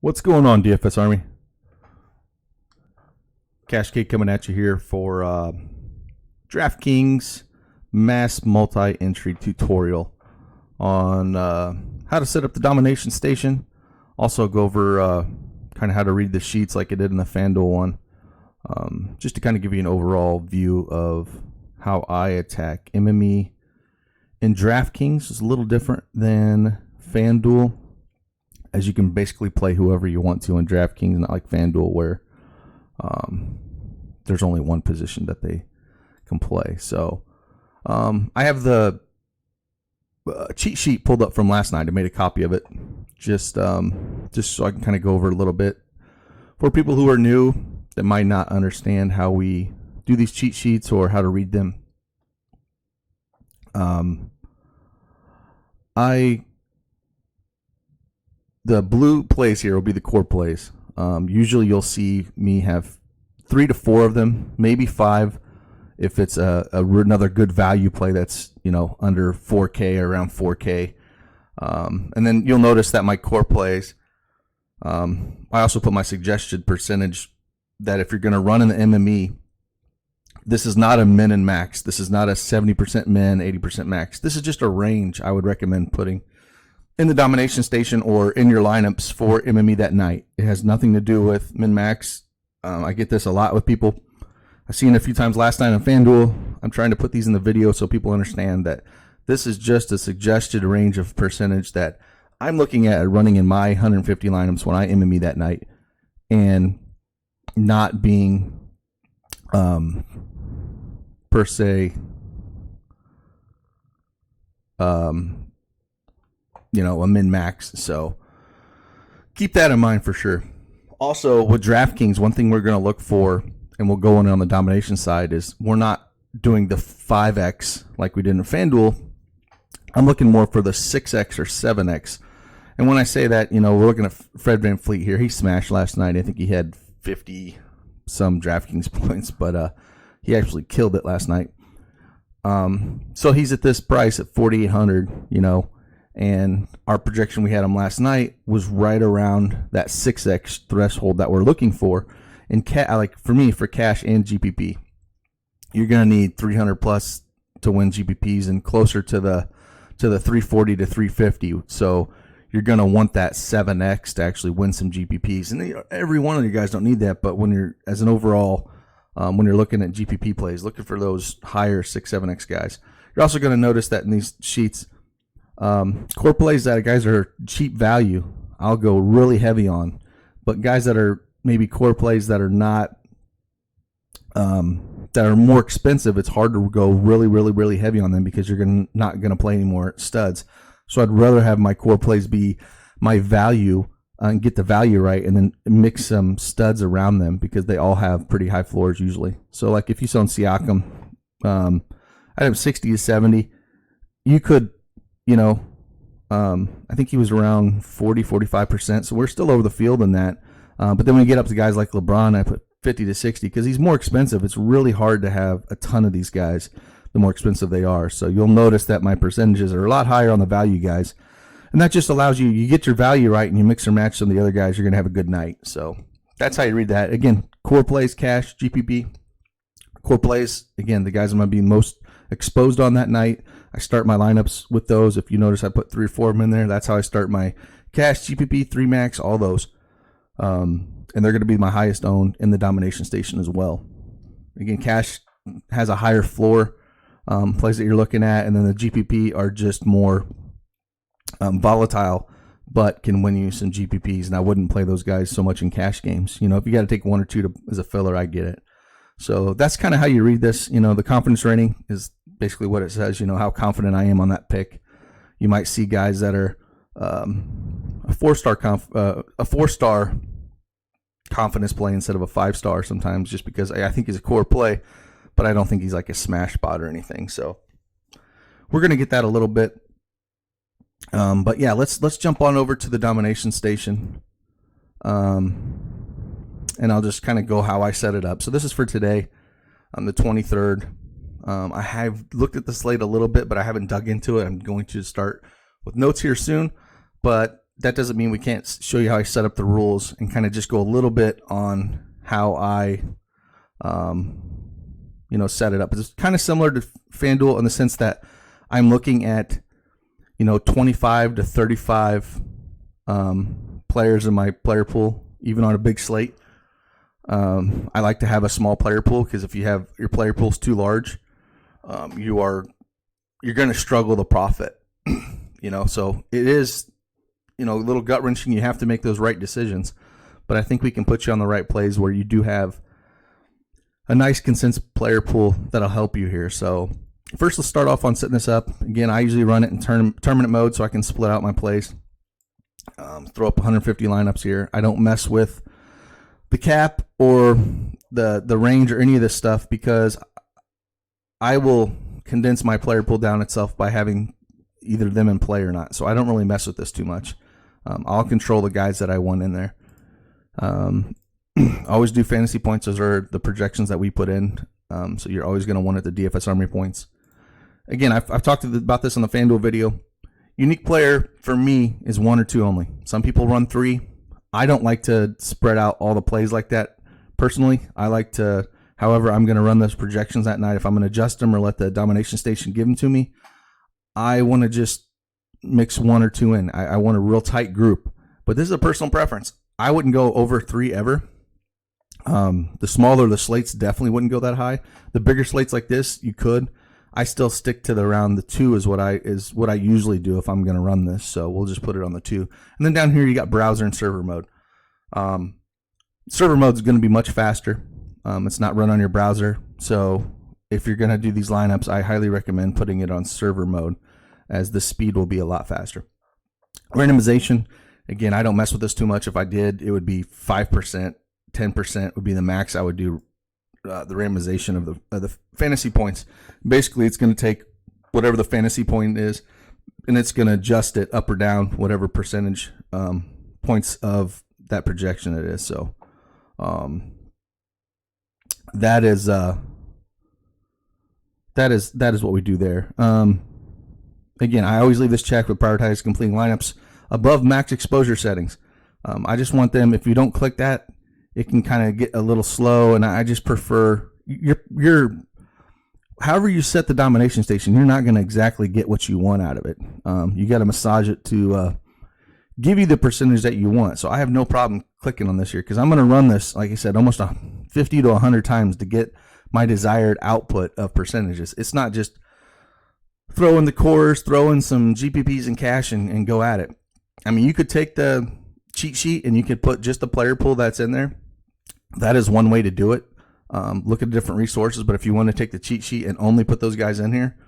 What's going on, DFS Army? CashKeg coming at you here for DraftKings mass multi-entry tutorial on how to set up the Domination station. Also go over kind of how to read the sheets like I did in the FanDuel one, just to kind of give you an overall view of how I attack MME. In DraftKings, it's a little different than FanDuel, as you can basically play whoever you want to in DraftKings, not like FanDuel where there's only one position that they can play. So I have the cheat sheet pulled up from last night. I made a copy of it just so I can kind of go over a little bit for people who are new that might not understand how we do these cheat sheets or how to read them. The blue plays here will be the core plays. Usually you'll see me have 3 to 4 of them, maybe 5 if it's another good value play that's, you know, under 4K or around 4K. And then you'll notice that my core plays, I also put my suggested percentage that if you're going to run in the MME, this is not a min and max. This is not a 70% min, 80% max. This is just a range I would recommend putting in the Domination station or in your lineups for MME that night. It has nothing to do with min max. I get this a lot with people. I've seen it a few times last night on FanDuel. I'm trying to put these in the video so people understand that this is just a suggested range of percentage that I'm looking at running in my 150 lineups when I MME that night, and not being per se you know, a min max. So keep that in mind for sure. Also with DraftKings, one thing we're going to look for, and we'll go on the Domination side, is we're not doing the 5x like we did in FanDuel. I'm looking more for the 6x or 7x. And when I say that, you know, we're looking at Fred VanVleet here. He smashed last night. I think he had 50 some DraftKings points, but he actually killed it last night. So he's at this price at 4,800, you know, and our projection we had him last night was right around that 6x threshold that we're looking for. And like for me, for cash and GPP, you're gonna need 300 plus to win GPPs, and closer to the 340 to 350. So you're gonna want that 7x to actually win some GPPs. And every one of you guys don't need that, but when you're as an overall, when you're looking at GPP plays, looking for those higher 6, 7x guys, you're also gonna notice that in these sheets, core plays that guys are cheap value, I'll go really heavy on. But guys that are maybe core plays that are not, that are more expensive, it's hard to go really heavy on them because you're not going to play any more studs. So I'd rather have my core plays be my value and get the value right, and then mix some studs around them because they all have pretty high floors usually. So like if you saw in Siakam, I have 60 to 70. You could, you know, I think he was around 40-45%. So we're still over the field in that. But then when you get up to guys like LeBron, I put 50 to 60 because he's more expensive. It's really hard to have a ton of these guys the more expensive they are. So you'll notice that my percentages are a lot higher on the value guys. And that just allows you get your value right and you mix or match some of the other guys, you're going to have a good night. So that's how you read that. Again, core plays, cash, GPP. Core plays, again, the guys I'm going to be most exposed on that night. I start my lineups with those. If you notice, I put 3 or 4 of them in there. That's how I start my cash, GPP, 3 max, all those. And they're going to be my highest owned in the Domination station as well. Again, cash has a higher floor, plays that you're looking at, and then the GPP are just more volatile, but can win you some GPPs. And I wouldn't play those guys so much in cash games. You know, if you got to take 1 or 2 as a filler, I get it. So that's kind of how you read this. You know, the confidence rating is basically what it says, you know, how confident I am on that pick. You might see guys that are a 4-star confidence play instead of a 5-star sometimes, just because I think he's a core play, but I don't think he's like a smash spot or anything. So we're going to get that a little bit. But yeah, let's jump on over to the Domination station. And I'll just kind of go how I set it up. So this is for today, on the 23rd. I have looked at the slate a little bit, but I haven't dug into it. I'm going to start with notes here soon. But that doesn't mean we can't show you how I set up the rules and kind of just go a little bit on how I, set it up. It's kind of similar to FanDuel in the sense that I'm looking at, 25 to 35 players in my player pool, even on a big slate. I like to have a small player pool because if you have your player pool's too large, you're going to struggle to profit. So it is, a little gut wrenching. You have to make those right decisions, but I think we can put you on the right plays where you do have a nice consensus player pool that'll help you here. So first, let's start off on setting this up. Again, I usually run it in tournament mode so I can split out my plays. Throw up 150 lineups here. I don't mess with the cap or the range or any of this stuff because I will condense my player pool down itself by having either them in play or not. So I don't really mess with this too much. I'll control the guys that I want in there. Always do fantasy points. Those are the projections that we put in. So you're always going to want it the DFS Armory points. Again, I've talked about this in the FanDuel video. Unique player for me is 1 or 2 only. Some people run 3. I don't like to spread out all the plays like that. Personally, I like to, however I'm going to run those projections that night. If I'm going to adjust them or let the Domination station give them to me, I want to just mix 1 or 2 in. I want a real tight group. But this is a personal preference. I wouldn't go over 3 ever. The smaller the slates definitely wouldn't go that high. The bigger slates like this, you could. I still stick to around the 2 is what I usually do if I'm going to run this. So we'll just put it on the 2. And then down here you got browser and server mode. Server mode is going to be much faster. It's not run on your browser. So if you're going to do these lineups, I highly recommend putting it on server mode as the speed will be a lot faster. Randomization, again, I don't mess with this too much. If I did, it would be 5%, 10% would be the max I would do the randomization of the fantasy points. Basically, it's going to take whatever the fantasy point is, and it's going to adjust it up or down, whatever percentage points of that projection it is. So that is what we do there. Again, I always leave this check with prioritize completing lineups above max exposure settings. I just want them, if you don't click that, it can kind of get a little slow, and I just prefer your however you set the domination station, you're not going to exactly get what you want out of it. You got to massage it to give you the percentage that you want. So I have no problem clicking on this here because I'm going to run this, like I said, almost 50 to 100 times to get my desired output of percentages. It's not just throw in the cores, throw in some GPPs and cash and go at it. I mean, you could take the cheat sheet and you could put just the player pool that's in there. That is one way to do it. Look at different resources, but if you want to take the cheat sheet and only put those guys in here, I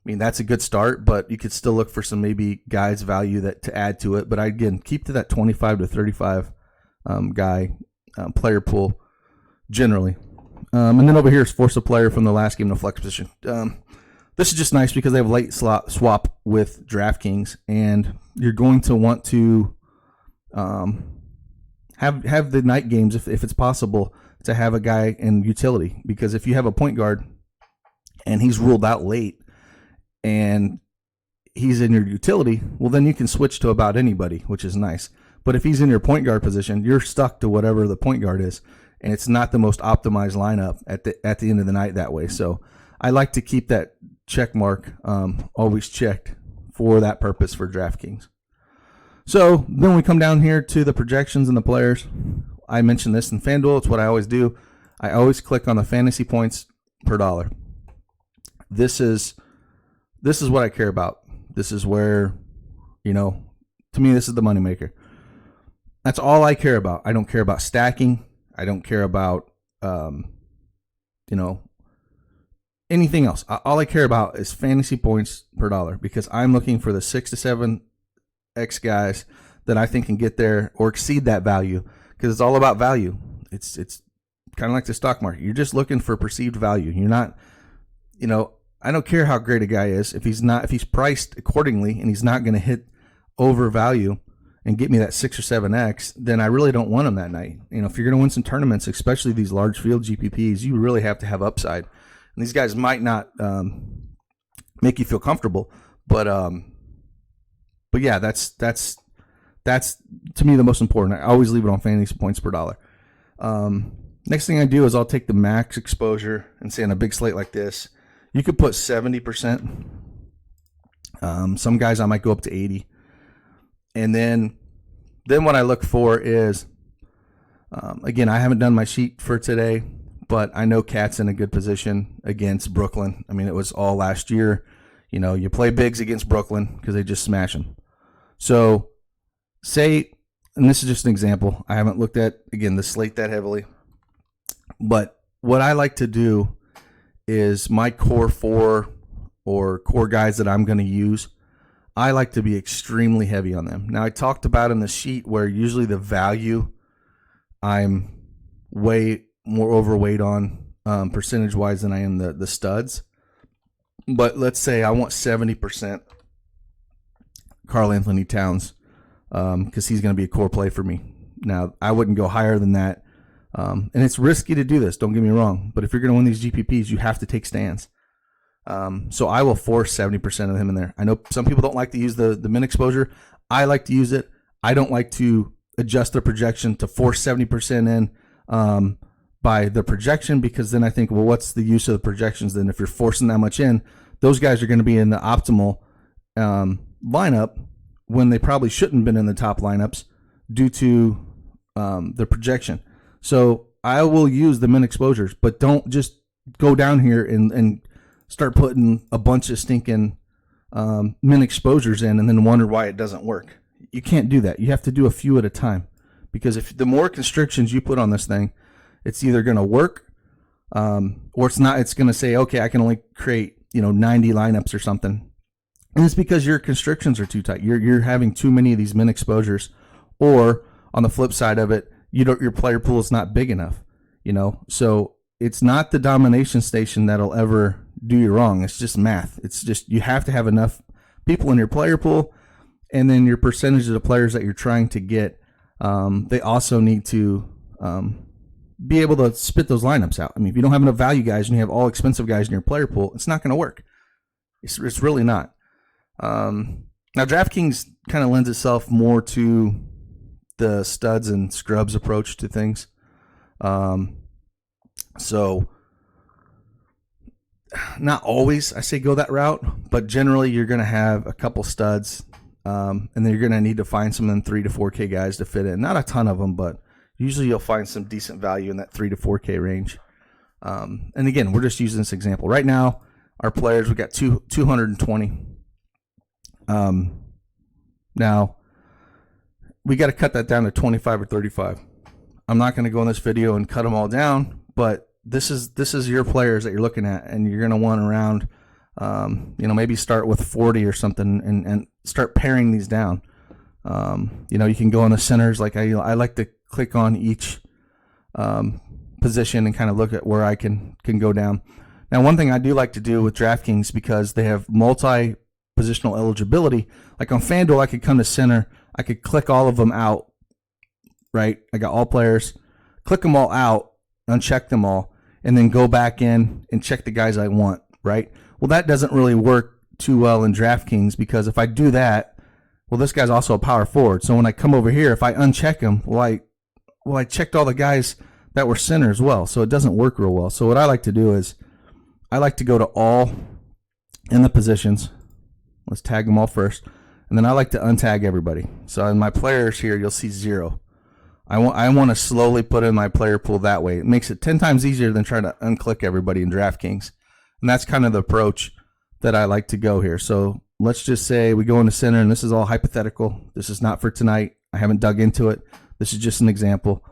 mean, that's a good start, but you could still look for some maybe guys value that to add to it. But again, keep to that 25 to 35 guy player pool generally. And then over here is force a player from the last game to flex position. This is just nice because they have late slot swap with DraftKings, and you're going to want to have the night games if it's possible to have a guy in utility, because if you have a point guard and he's ruled out late and he's in your utility, well, then you can switch to about anybody, which is nice. But if he's in your point guard position, you're stuck to whatever the point guard is, and it's not the most optimized lineup at the end of the night that way. So I like to keep that check mark always checked for that purpose for DraftKings. So then we come down here to the projections and the players. I mentioned this in FanDuel. It's what I always do. I always click on the fantasy points per dollar. This is what I care about. This is where, to me, this is the moneymaker. That's all I care about. I don't care about stacking. I don't care about, anything else. All I care about is fantasy points per dollar, because I'm looking for the 6 to 7x guys that I think can get there or exceed that value, because it's all about value. It's kind of like the stock market. You're just looking for perceived value. You're not, I don't care how great a guy is. If he's priced accordingly and he's not going to hit over value and get me that 6 or 7x, then I really don't want him that night. If you're going to win some tournaments, especially these large field GPPs, you really have to have upside. And these guys might not make you feel comfortable, but yeah, that's That's, to me, the most important. I always leave it on fantasy points per dollar. Next thing I do is I'll take the max exposure and say on a big slate like this, you could put 70%. Some guys I might go up to 80. And then what I look for is, again, I haven't done my sheet for today, but I know Cat's in a good position against Brooklyn. I mean, it was all last year. You know, you play bigs against Brooklyn because they just smash them. So say, and this is just an example. I haven't looked at, again, the slate that heavily. But what I like to do is my core 4 or core guys that I'm going to use, I like to be extremely heavy on them. Now, I talked about in the sheet where usually the value I'm way more overweight on percentage-wise than I am the studs. But let's say I want 70% Karl Anthony Towns because he's going to be a core play for me. Now, I wouldn't go higher than that. And it's risky to do this, don't get me wrong. But if you're going to win these GPPs, you have to take stands. So I will force 70% of him in there. I know some people don't like to use the min exposure. I like to use it. I don't like to adjust the projection to force 70% in by the projection, because then I think, well, what's the use of the projections then if you're forcing that much in? Those guys are going to be in the optimal lineup when they probably shouldn't have been in the top lineups due to the projection. So I will use the min exposures, but don't just go down here and start putting a bunch of stinking min exposures in and then wonder why it doesn't work. You can't do that. You have to do a few at a time, because if the more constrictions you put on this thing, it's either going to work or it's not. It's going to say, okay, I can only create 90 lineups or something. And it's because your constrictions are too tight. You're having too many of these min exposures, or on the flip side of it, your player pool is not big enough. So it's not the domination station that'll ever do you wrong. It's just math. It's just you have to have enough people in your player pool, and then your percentage of the players that you're trying to get, they also need to be able to spit those lineups out. I mean, if you don't have enough value guys and you have all expensive guys in your player pool, it's not going to work. It's really not. Now, DraftKings kind of lends itself more to the studs and scrubs approach to things. So not always I say go that route, but generally you're going to have a couple studs, and then you're going to need to find some of them 3 to 4K guys to fit in. Not a ton of them, but usually you'll find some decent value in that 3 to 4K range. And again, we're just using this example. Right now, our players, we got 220. Now, we got to cut that down to 25 or 35. I'm not going to go in this video and cut them all down, but this is your players that you're looking at, and you're going to want around, maybe start with 40 or something and start paring these down. You can go on the centers. Like I like to click on each position and kind of look at where I can go down. Now, one thing I do like to do with DraftKings, because they have multi-positional eligibility, like on FanDuel, I could come to center, I could click all of them out, right? I got all players, click them all out, uncheck them all, and then go back in and check the guys I want, right? Well, that doesn't really work too well in DraftKings, because if I do that, well, this guy's also a power forward. So when I come over here, if I uncheck him, I checked all the guys that were center as well. So it doesn't work real well. So what I like to do is I like to go to all in the positions. Let's tag them all first. And then I like to untag everybody. So in my players here, you'll see 0. I want to slowly put in my player pool that way. It makes it 10 times easier than trying to unclick everybody in DraftKings. And that's kind of the approach that I like to go here. So let's just say we go into center, and this is all hypothetical. This is not for tonight. I haven't dug into it. This is just an example.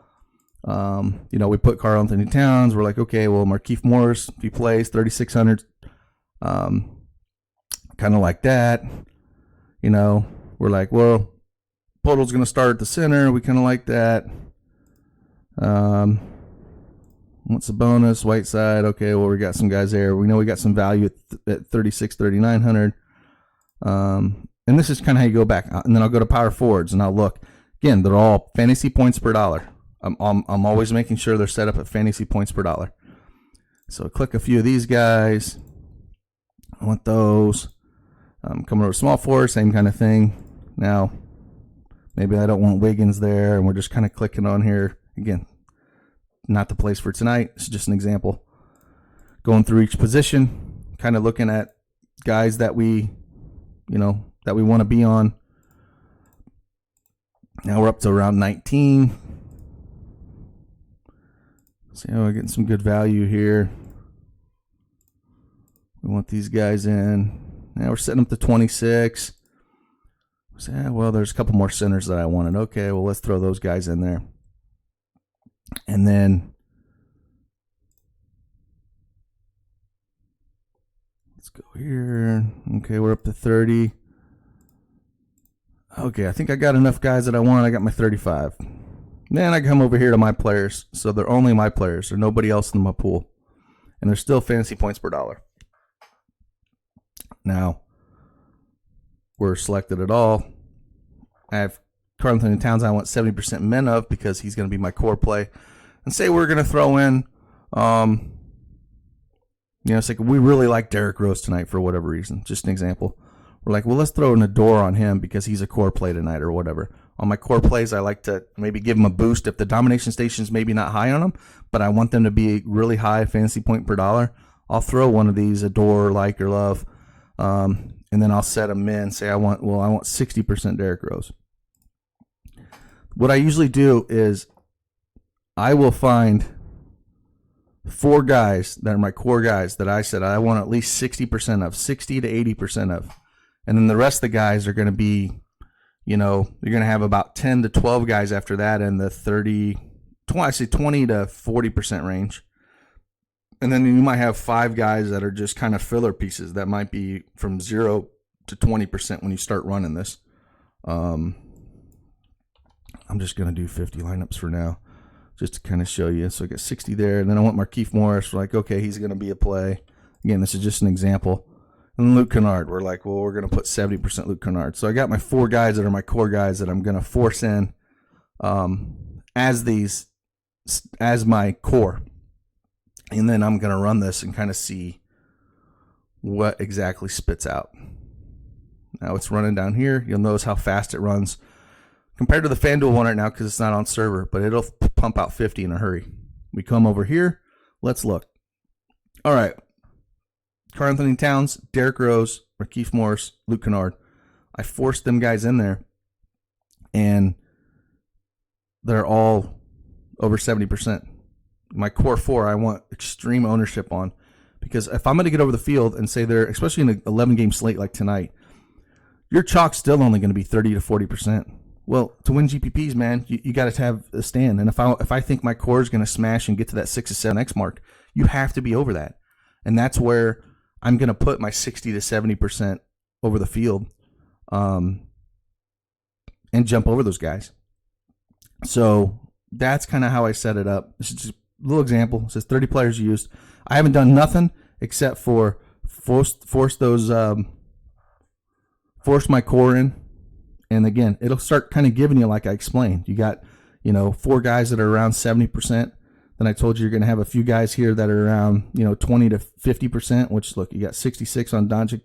We put Karl Anthony Towns. We're like, okay, well, Markieff Morris, if he plays, 3,600. Kind of like that. We're like, well, Podol's going to start at the center. We kind of like that. What's the bonus? Whiteside. Okay, well, we got some guys there. We know we got some value at 3,900. And this is kind of how you go back. And then I'll go to power forwards, and I'll look. Again, they're all fantasy points per dollar. I'm always making sure they're set up at fantasy points per dollar. So click a few of these guys. I want those. Coming over to small forward, same kind of thing. Now, Maybe I don't want Wiggins there, and we're just kind of clicking on here. Again, not the place for tonight. It's just an example. Going through each position, kind of looking at guys that we want to be on. Now we're up to around 19. So we're getting some good value here. We want these guys in. Now we're setting up to 26. So, well, there's a couple more centers that I wanted. Okay, well, let's throw those guys in there. And then let's go here. Okay, we're up to 30. Okay, I think I got enough guys that I want. I got my 35. Then I come over here to my players. So they're only my players. There's nobody else in my pool. And there's still fantasy points per dollar. Now, we're selected at all. I have Karl Anthony Towns I want 70% men of because he's going to be my core play. And say we're going to throw in, it's like we really like Derrick Rose tonight for whatever reason. Just an example. We're like, well, let's throw an Adore on him because he's a core play tonight or whatever. On my core plays, I like to maybe give him a boost if the domination station's maybe not high on them, but I want them to be really high fantasy point per dollar. I'll throw one of these Adore, like, or love. And then I'll set them in. Say I want 60% Derrick Rose. What I usually do is I will find 4 guys that are my core guys that I said I want at least 60% of, 60 to 80% of. And then the rest of the guys are going to be, you're going to have about 10 to 12 guys after that in the 20 to 40% range. And then you might have 5 guys that are just kind of filler pieces that might be from 0 to 20% when you start running this. I'm just going to do 50 lineups for now just to kind of show you. So I got 60 there. And then I want Markieff Morris. We're like, okay, he's going to be a play. Again, this is just an example. And Luke Kennard, we're like, well, we're going to put 70% Luke Kennard. So I got my 4 guys that are my core guys that I'm going to force in as my core. And then I'm going to run this and kind of see what exactly spits out. Now it's running down here. You'll notice how fast it runs compared to the FanDuel one right now because it's not on server, but it'll pump out 50 in a hurry. We come over here. Let's look. All right. Karl Anthony Towns, Derrick Rose, Markieff Morris, Luke Kennard. I forced them guys in there, and they're all over 70%. My core 4, I want extreme ownership on because if I'm going to get over the field and say they're, especially in an 11-game slate like tonight, your chalk's still only going to be 30 to 40%. Well, to win GPPs, man, you got to have a stand. And if I think my core is going to smash and get to that 6 to 7x mark, you have to be over that. And that's where I'm going to put my 60 to 70% over the field and jump over those guys. So that's kind of how I set it up. This is just a little example. It says 30 players used. I haven't done nothing except for force my core in. And again, it'll start kind of giving you like I explained. You got, 4 guys that are around 70%. Then I told you you're going to have a few guys here that are around, 20 to 50%, which, look, you got 66 on Doncic.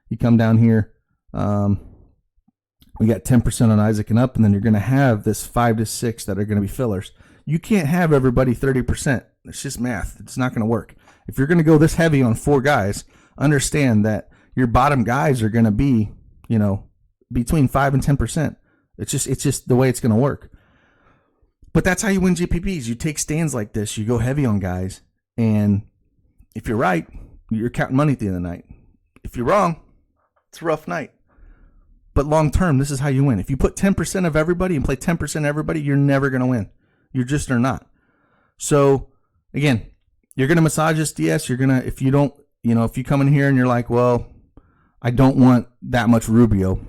You come down here. We got 10% on Isaac and up, and then you're going to have this 5 to 6 that are going to be fillers. You can't have everybody 30%. It's just math. It's not going to work. If you're going to go this heavy on 4 guys, understand that your bottom guys are going to be, between 5 and 10%. It's just the way it's going to work. But that's how you win GPPs. You take stands like this. You go heavy on guys. And if you're right, you're counting money at the end of the night. If you're wrong, it's a rough night. But long term, this is how you win. If you put 10% of everybody and play 10% of everybody, you're never going to win. You just are not. So, again, you're going to massage this DS. You're going to, if you don't, if you come in here and you're like, well, I don't want that much Rubio.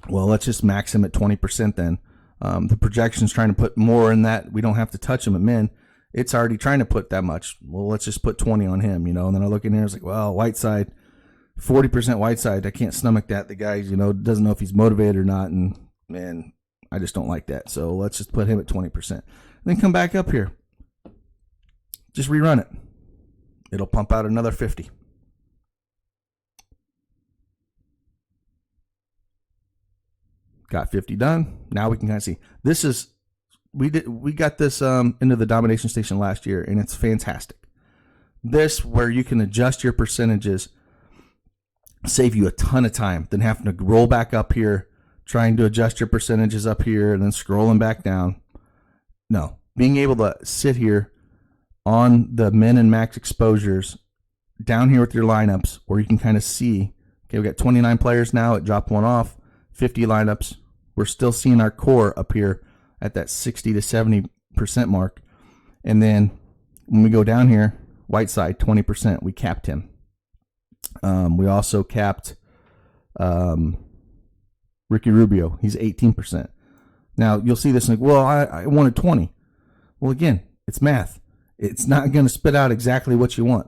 Well, let's just max him at 20% then. The projection's trying to put more in that. We don't have to touch him at min. It's already trying to put that much. Well, let's just put 20 on him, And then I look in here, it's like, well, Whiteside, 40% Whiteside. I can't stomach that. The guy, doesn't know if he's motivated or not. And, man, I just don't like that. So let's just put him at 20%. Then come back up here. Just rerun it. It'll pump out another 50. Got 50 done. Now we can kind of see. This is we got this into the domination station last year, and it's fantastic. This where you can adjust your percentages, save you a ton of time than having to roll back up here, trying to adjust your percentages up here, and then scrolling back down. No, being able to sit here on the min and max exposures down here with your lineups, where you can kind of see, okay, we got 29 players now. It dropped one off, 50 lineups. We're still seeing our core up here at that 60 to 70% mark. And then when we go down here, Whiteside, 20%, we capped him. We also capped Ricky Rubio. He's 18%. Now, you'll see this and like, well, I wanted 20. Well, again, it's math. It's not going to spit out exactly what you want.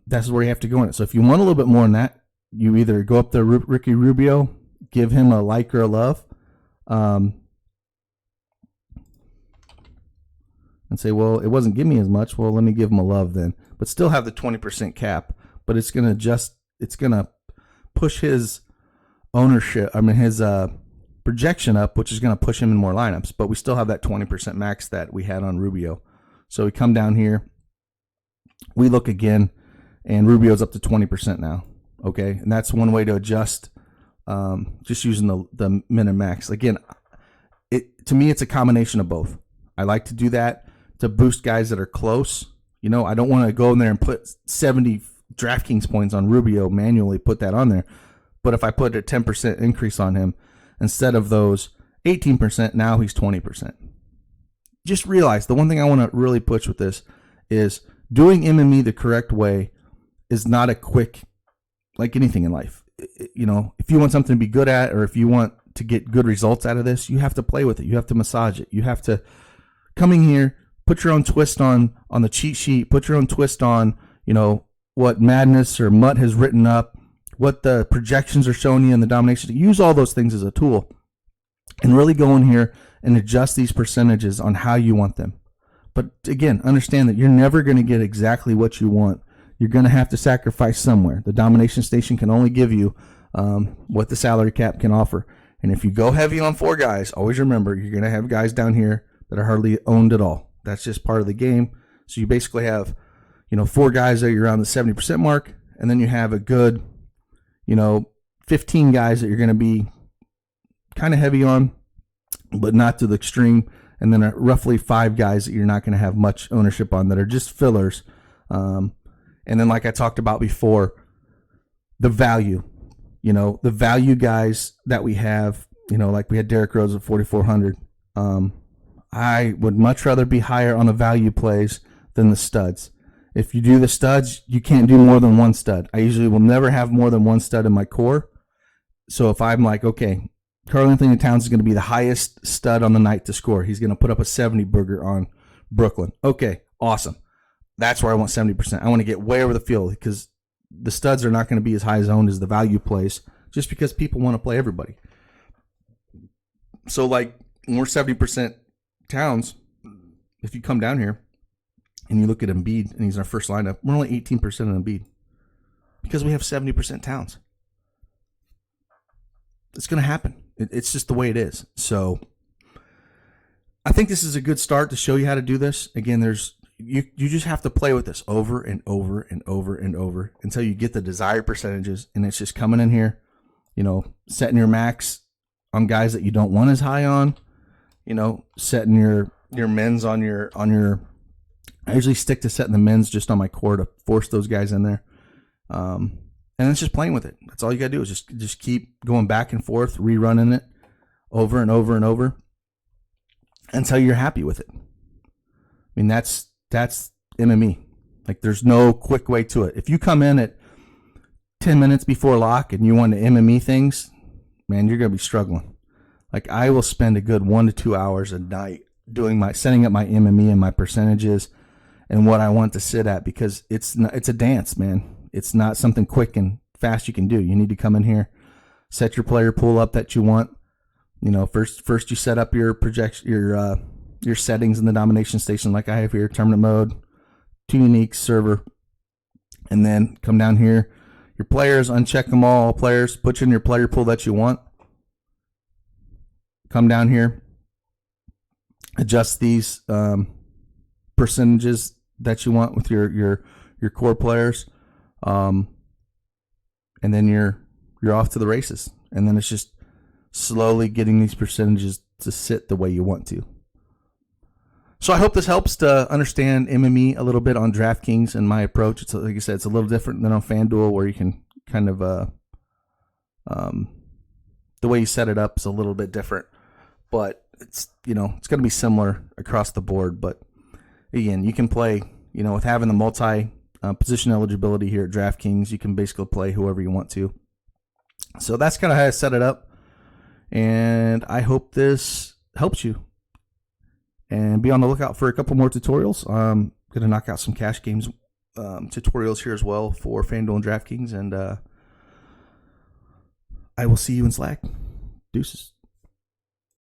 That's where you have to go in it. So if you want a little bit more than that, you either go up to Ricky Rubio, give him a like or a love, and say, well, it wasn't giving me as much. Well, let me give him a love then. But still have the 20% cap. But it's going to push his ownership, his projection up, which is going to push him in more lineups. But we still have that 20% max that we had on Rubio. So we come down here, we look again, and Rubio's up to 20% now. Okay, and that's one way to adjust, just using the min and max. Again, to me, it's a combination of both. I like to do that to boost guys that are close. You know, I don't want to go in there and put 70 DraftKings points on Rubio, manually put that on there. But if I put a 10% increase on him, instead of those 18%, now he's 20%. Just realize the one thing I want to really push with this is doing MME the correct way is not a quick, like anything in life. You know, if you want something to be good at, or if you want to get good results out of this, you have to play with it. You have to massage it. You have to come in here, put your own twist on the cheat sheet, put your own twist on, you know, what Madness or Mutt has written up, what the projections are showing you in the domination. Use all those things as a tool and really go in here and adjust these percentages on how you want them. But again, understand that you're never going to get exactly what you want. You're going to have to sacrifice somewhere. The domination station can only give you what the salary cap can offer. And if you go heavy on 4 guys, always remember you're going to have guys down here that are hardly owned at all. That's just part of the game. So you basically have, 4 guys that you're around the 70% mark, and then you have a good, 15 guys that you're going to be kind of heavy on, but not to the extreme, and then roughly 5 guys that you're not going to have much ownership on that are just fillers. And then, like I talked about before, the value, the value guys that we have, like we had Derrick Rose at 4,400. I would much rather be higher on the value plays than the studs. If you do the studs, you can't do more than 1 stud. I usually will never have more than 1 stud in my core. So if I'm like, okay, Karl-Anthony Towns is going to be the highest stud on the night to score. He's going to put up a 70 burger on Brooklyn. Okay, awesome. That's where I want 70%. I want to get way over the field because the studs are not going to be as high zoned as the value plays just because people want to play everybody. So like when we're 70% Towns, if you come down here and you look at Embiid and he's in our first lineup, we're only 18% on Embiid because we have 70% Towns. It's going to happen. It's just the way it is. So I think this is a good start to show you how to do this. Again, you just have to play with this over and over and over and over until you get the desired percentages, and it's just coming in here, setting your max on guys that you don't want as high on, setting your men's on your I usually stick to setting the men's just on my core to force those guys in there. And it's just playing with it. That's all you got to do is just keep going back and forth, rerunning it over and over and over until you're happy with it. I mean, that's MME. Like, there's no quick way to it. If you come in at 10 minutes before lock and you want to MME things, man, you're going to be struggling. Like, I will spend a good 1 to 2 hours a night setting up my MME and my percentages and what I want to sit at, because it's a dance, man. It's not something quick and fast you can do. You need to come in here, set your player pool up that you want. First you set up your your settings in the domination station, like I have here, tournament mode, 2 unique server, and then come down here, your players, uncheck them all players, put you in your player pool that you want, come down here, adjust these percentages that you want with your core players, and then you're off to the races. And then it's just slowly getting these percentages to sit the way you want to. So I hope this helps to understand MME a little bit on DraftKings and my approach. It's, like I said, it's a little different than on FanDuel, where you can kind of the way you set it up is a little bit different, but it's it's going to be similar across the board. But again, you can play with having the multi position eligibility here at DraftKings. You can basically play whoever you want to. So that's kind of how I set it up, and I hope this helps you. And be on the lookout for a couple more tutorials. I'm going to knock out some cash games tutorials here as well for FanDuel and DraftKings, and I will see you in Slack. Deuces.